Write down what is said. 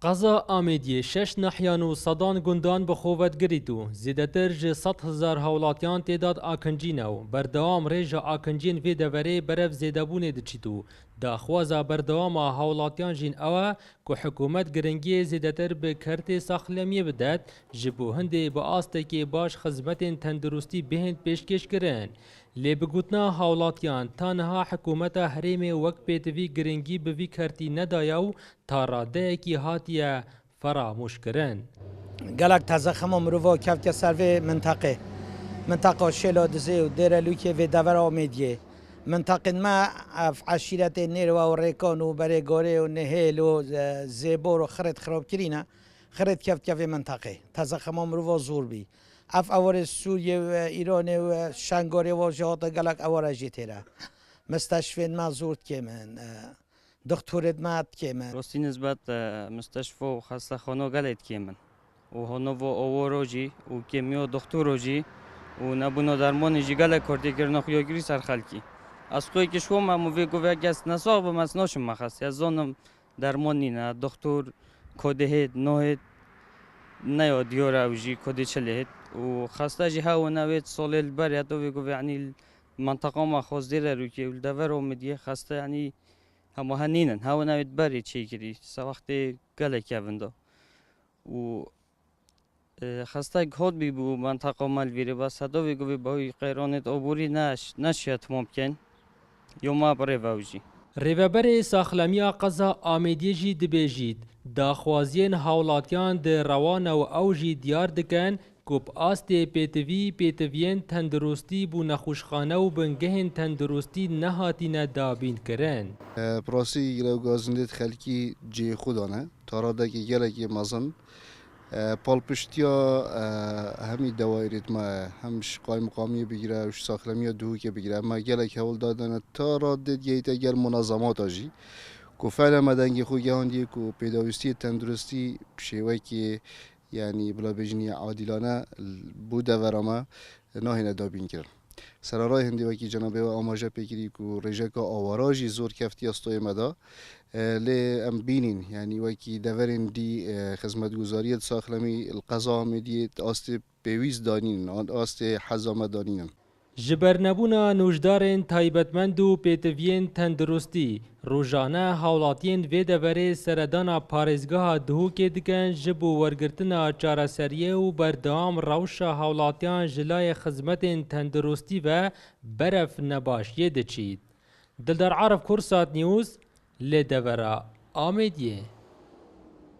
قضا آمیدی شش نحیان و صدان گندان بخوبت گریتو زیدتر ج 100,000 هولاتیان تعداد آکنجینو بردوام ریج آکنجین وی دوره برف زیدبونه دچیتو داخوازا بردوام هولاتیان جین اوه که حکومت گرنگی زیدتر به کرت ساخلمیه بدد جبو هنده با آسته که باش خدمت تندرستی بهند پیشکش کرن لی بگوتنا هولاتیان تانها حکومت حریم وقت پیتوی گرنگی بوی کرتی ندایو تا راده کی هاتیه فراموش کرن. گلک تزخم مروفا کفت سر منطقه شیلا دزی و دیرلوی و دور آمیدیه منطقه ما عشیرت نیرو و ریکان و برگاره و نهیل و زیبور و خرد خراب کرینه خرد کفت منطقه تزخم مروفا زور بی اف اوار سوریه و ایران و شنگاری و جهات گلک اوار جیتره مستشفى ما زورت كمان دكتورة ما كمان راستی نسبت مستشفى و خسته خانه گلت کیمن و هنو و آواروجی و کمیو دکتروجی و نبونا درمان جی گله کردی کرنا خویاگیری سر خلکی از خوی که شو ما موی گوه گست نساق به مسناشم مخصی از زانم درمانی نه دکتر کده نه نه دیاره اوجی کده چله و خسته جی ها و نوید سال البر یا تو گوه یعنی منطقه ما خواست دیره رو که دور آمدیه خسته یعنی همه هنینن ها و نوید بری چی کردی سوقتی گله کیوندا و خسته خود بی بو منطقه مال ویره بس هدو بگو بی باوی قیرانت عبوری نشید ممکن یا ما بره واوجی ریوبر ساخلمیا قضا آمیدی جی دبیجید داخوازین هولاتیان ده روان و اوجی دیار دکن کوب آستی پیتوین تندرستی بو نخوشخانه و بنگهن تندرستی نهاتین دابین کرن. براسی گلو گازندید خلکی جی خودانه تاراده که گلکی مزن پالپشتیا همی دوایریت ما همش قای مقامی بگیره وش ساخلمی دو که بگیره ما گلک هول دادن تا رادد یه تگر منظمات آجی کو فعلا مدنگی خو گهاندی کو پیداوستی تندرستی شیوه که یعنی بلا بجنی عادلانه بوده ورما ناهینه دابین کرد سرارای هندی وکی جنابه و آماجه پیگیری کو رژک آواراجی زور کفتی استوی مدا لی ام بینین یعنی وکی دورین دی خدمتگزاری ساخلمی القضا مدیت آست پیویز دانین آست حزام دانین جبر نبونا نوجدارن تایبتمند و پیتوین تندرستی روزانه حولاتین وی دوره سردانا پارێزگاها دهوکê dikin ji bo wergirtina çareseriye û berdewam rewşa hewlatiyan ji layê xizmetên tenduristî ve beref nebaşiyê diçît. Dildar Arif Kursat News lê devera Amêdiyê.